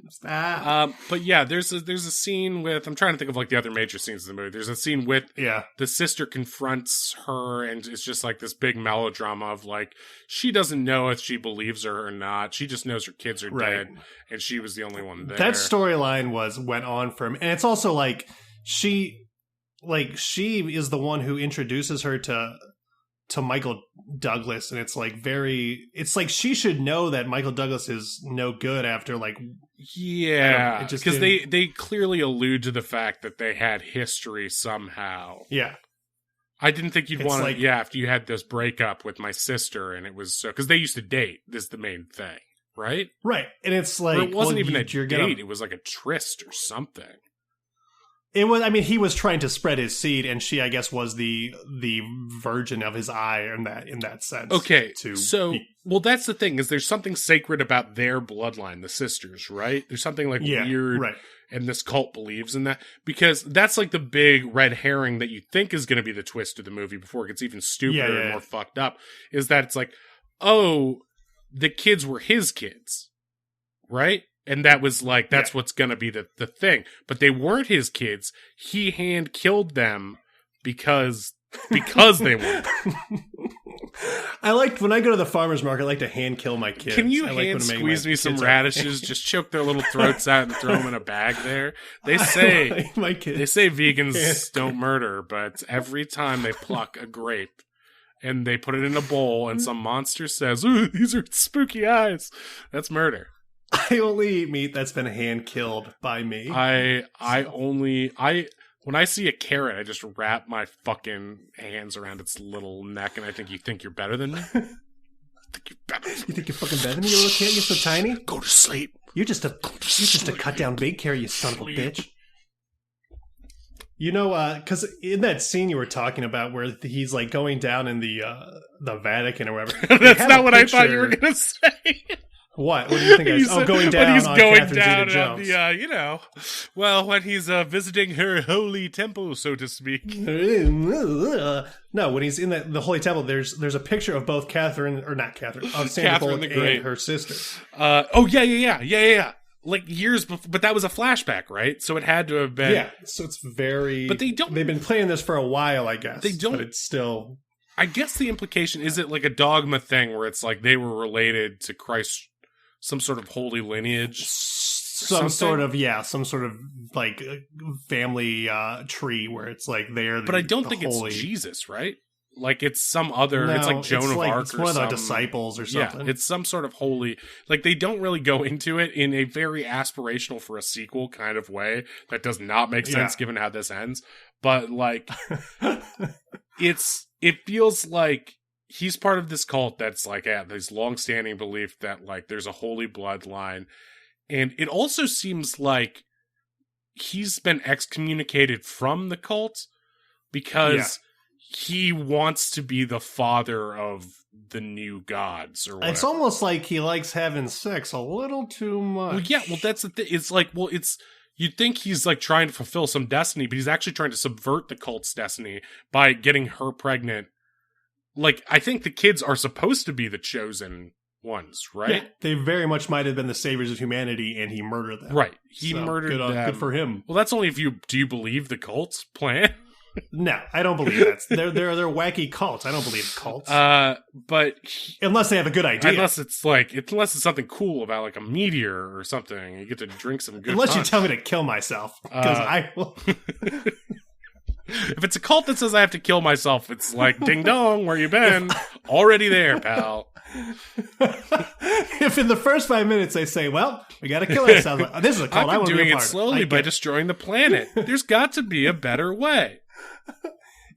Stop. But yeah, there's a scene with, I'm trying to think of like the other major scenes of the movie. There's a scene with the sister confronts her, and it's just like this big melodrama of like, she doesn't know if she believes her or not. She just knows her kids are dead, and she was the only one there. That storyline went on for him, and it's also like she is the one who introduces her to Michael Douglas, and it's like she should know that Michael Douglas is no good after like because they clearly allude to the fact that they had history somehow. I didn't think you'd want to after you had this breakup with my sister, and it was so because they used to date. This is the main thing, right? And it's like, or it wasn't even a date; it was like a tryst or something. It was. I mean, he was trying to spread his seed, and she, I guess, was the virgin of his eye in that sense. Okay, well, that's the thing is, there's something sacred about their bloodline, the sisters, right? There's something like weird, and this cult believes in that because that's like the big red herring that you think is going to be the twist of the movie before it gets even stupider and more fucked up. Is that it's like, oh, the kids were his kids, right? And that was like, that's what's going to be the thing. But they weren't his kids. He hand killed them because they weren't. I like, when I go to the farmer's market, I like to hand kill my kids. Can you hand squeeze me some radishes? Just choke their little throats out and throw them in a bag there. They say, vegans don't murder, but every time they pluck a grape and they put it in a bowl and some monster says, "Ooh, these are spooky eyes," that's murder. I only eat meat that's been hand killed by me. When I see a carrot, I just wrap my fucking hands around its little neck, and I think, you think you're better than me? You think you're fucking better than me, you little carrot? You're so tiny. Go to sleep. You're just a cut down big carrot, you son of a bitch. You know, because in that scene you were talking about where he's like going down in the Vatican or whatever. That's not what I thought you were gonna say. What do you think? Going down when he's on going Catherine down Zeta-Jones. when he's visiting her holy temple, so to speak. No, when he's in the holy temple, there's a picture of both Catherine, or not Catherine, of Sandra Bullock and her sister. Yeah. Like years before, but that was a flashback, right? So it had to have been. Yeah, so it's very. But they don't. They've been playing this for a while, I guess. They don't. But it's still. I guess the implication, is it like a dogma thing where it's like they were related to Christ, some sort of holy lineage? Some sort of like family tree where it's like they're but I don't think it's Jesus, right? Like it's some other, it's like Joan of Arc, it's one of the disciples or something. Yeah, it's some sort of holy, like they don't really go into it in a very aspirational for a sequel kind of way that does not make sense given how this ends. But like, it feels like he's part of this cult that's like, this long-standing belief that like there's a holy bloodline. And it also seems like he's been excommunicated from the cult because he wants to be the father of the new gods or whatever. It's almost like he likes having sex a little too much. Well, yeah, well, that's the thing. It's like, well, you'd think he's like trying to fulfill some destiny, but he's actually trying to subvert the cult's destiny by getting her pregnant. Like, I think the kids are supposed to be the chosen ones, right? Yeah, they very much might have been the saviors of humanity, and he murdered them. Right. He murdered them. Good for him. Well, that's only if do you believe the cult's plan? No, I don't believe that. They're wacky cults. I don't believe cults. But unless they have a good idea. Unless it's something cool about like a meteor or something. You get to drink some good Unless you tell me to kill myself. Because I will. If it's a cult that says I have to kill myself, it's like, ding dong, where you been? Already there, pal. If in the first 5 minutes they say, well, we got to kill ourselves. This is a cult. I want to be a part. I'm doing it slowly by destroying the planet. There's got to be a better way.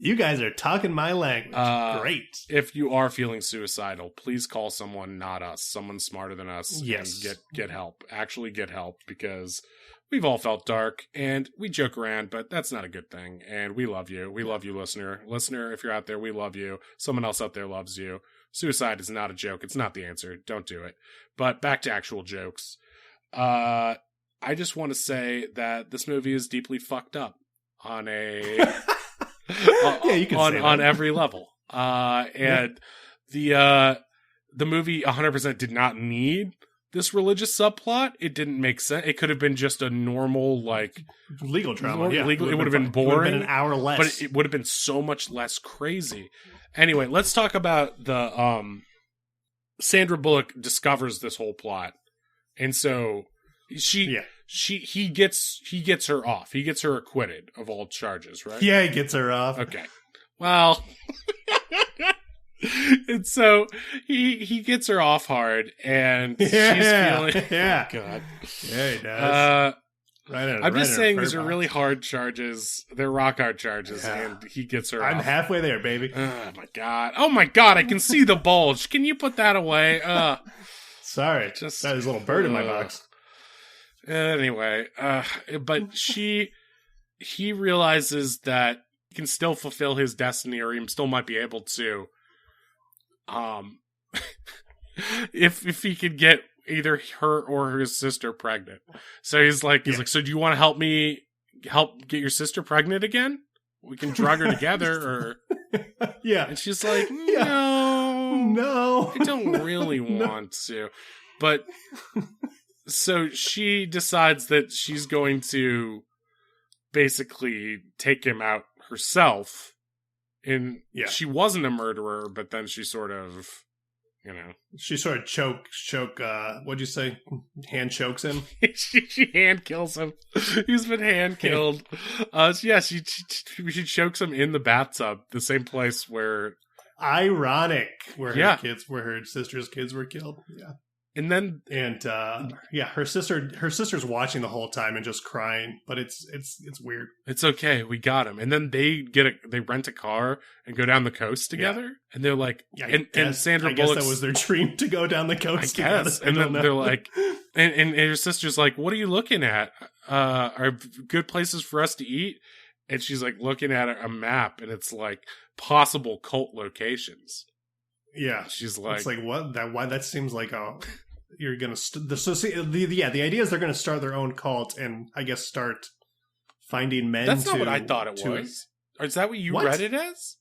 You guys are talking my language. Great. If you are feeling suicidal, please call someone, not us, someone smarter than us. Yes. And get help. Actually get help, because we've all felt dark and we joke around, but that's not a good thing. And we love you. We love you, listener. Listener, if you're out there, we love you. Someone else out there loves you. Suicide is not a joke. It's not the answer. Don't do it. But back to actual jokes. I just want to say that this movie is deeply fucked up on a you can on every level. And the movie 100% did not need this religious subplot. It didn't make sense. It could have been just a normal like legal drama. It would have been boring. It would have been an hour less, but it would have been so much less crazy. Anyway, let's talk about the Sandra Bullock discovers this whole plot, and so he gets her off. He gets her acquitted of all charges, right? Yeah, he gets her off. Okay. Well, and so he gets her off hard, and she's feeling. Yeah. God. Yeah, he does. I'm just saying these are really hard charges. They're rock hard charges, and he gets her off. I'm halfway there, baby. Oh my god! I can see the bulge. Can you put that away? Sorry, just that is a little bird in my box. Anyway, but he realizes that he can still fulfill his destiny, or he still might be able to. If he could get either her or his sister pregnant. So he's like, so do you want to help get your sister pregnant again? We can drug her together, or yeah. And she's like, no, I don't really want to. But so she decides that she's going to basically take him out herself. And she wasn't a murderer, but then she sort of, she sort of choke. What'd you say? Hand chokes him. she hand kills him. He's been hand killed. She chokes him in the bathtub, the same place where. Ironic, where her sister's kids were killed. Yeah. And then, her sister's watching the whole time and just crying, but it's weird. It's okay, we got him. And then they rent a car and go down the coast together, and they're like, and Sandra Bullock, I guess that was their dream, to go down the coast together. And then they're like, and her sister's like, what are you looking at? Are good places for us to eat? And she's like looking at a map, and it's like possible cult locations. Yeah, she's like, it's like what that? Why that seems like you're gonna the idea is they're gonna start their own cult and I guess start finding men. That's not what I thought it was. Or is that what you read it as?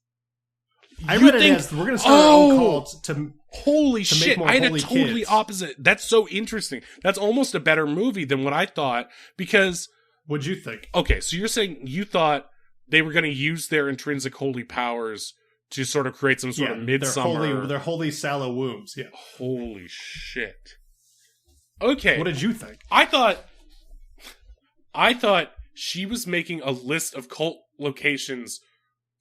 I read it as we're gonna start our own cult to. Holy to shit! Make more I had holy a totally kids. opposite. That's so interesting. That's almost a better movie than what I thought, because. What'd you think? Okay, so you're saying you thought they were going to use their intrinsic holy powers to sort of create some sort of midsummer. They're holy sallow wombs. Yeah. Holy shit. Okay. What did you think? I thought she was making a list of cult locations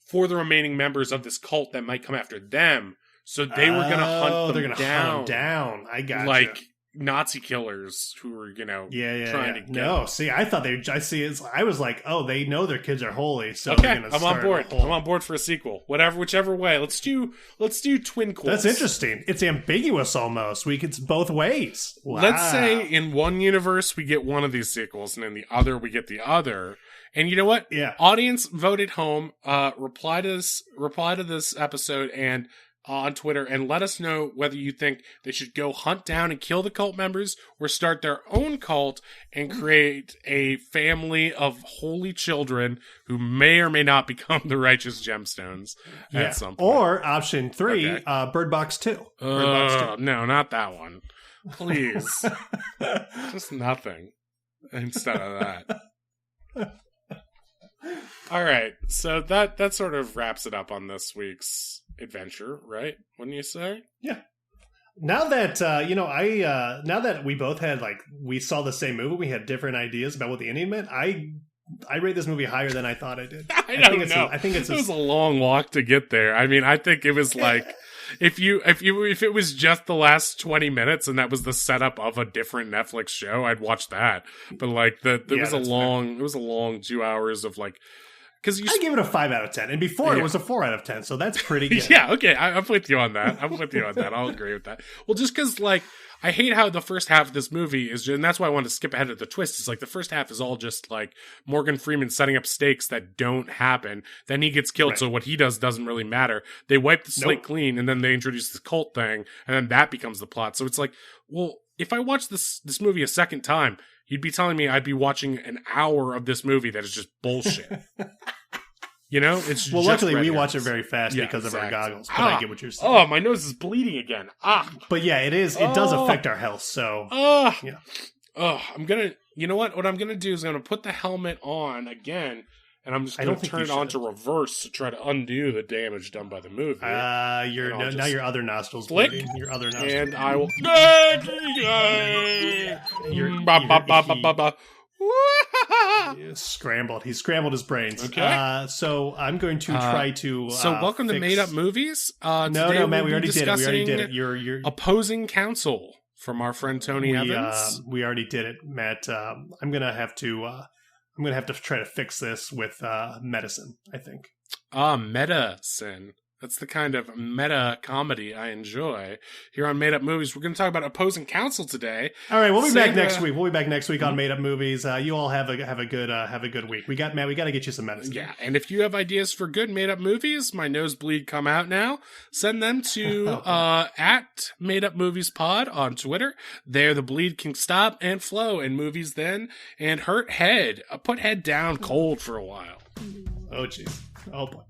for the remaining members of this cult that might come after them. So they were going to hunt them down. I got like Nazi killers who were, trying to get No, see, I thought I was like, oh, they know their kids are holy, so okay, I'm on board. I'm on board for a sequel. Whichever way. Let's do twin cults. That's interesting. It's ambiguous almost. It's both ways. Wow. Let's say in one universe we get one of these sequels, and in the other we get the other. And you know what? Yeah. Audience, vote at home. Reply to this episode and on Twitter and let us know whether you think they should go hunt down and kill the cult members or start their own cult and create a family of holy children who may or may not become the righteous gemstones at some point. Or option 3, Bird Box 2. No, not that one. Please. Just nothing instead of that. All right, so that sort of wraps it up on this week's adventure, right? Wouldn't you say? Yeah. Now that now that we both had we saw the same movie, we had different ideas about what the ending meant. I rate this movie higher than I thought I did. I think it was a long walk to get there. I mean, I think it was like if it was just the last 20 minutes and that was the setup of a different Netflix show, I'd watch that. But it was a long 2 hours of I give it a 5 out of 10, and before it was a 4 out of 10, so that's pretty good. Yeah, okay, I'm with you on that. I'll agree with that. Well, just because I hate how the first half of this movie is, and that's why I wanted to skip ahead of the twist. Is the first half is all just Morgan Freeman setting up stakes that don't happen. Then he gets killed, so what he does doesn't really matter. They wipe the slate clean, and then they introduce this cult thing, and then that becomes the plot. So it's well, if I watch this movie a second time, you'd be telling me I'd be watching an hour of this movie that is just bullshit. It's well. Luckily, we watch it very fast because of our goggles. But I get what you're saying. Oh, my nose is bleeding again. But yeah, it is. It does affect our health. So I'm gonna. You know what? What I'm gonna do is I'm gonna put the helmet on again, and I'm just gonna turn it on to reverse to try to undo the damage done by the movie. Now your other nostrils bleeding. Your other nostrils. And I will. Scrambled. He scrambled his brains. Okay. So I'm going to try to. So welcome to Made Up Movies. No, Matt. We already did it. You're opposing counsel from our friend Tony Evans. We already did it, Matt. I'm gonna have to try to fix this with medicine, I think. Medicine. That's the kind of meta comedy I enjoy here on Made Up Movies. We're going to talk about opposing counsel today. All right, we'll be back next week. We'll be back next week on Made Up Movies. You all have a good week. We got to get you some medicine. Yeah, and if you have ideas for good Made Up Movies, my nosebleed come out now. Send them to at Made Up Movies Pod on Twitter. There, the bleed can stop and flow, and movies then and hurt head. Put head down cold for a while. Oh jeez. Oh boy.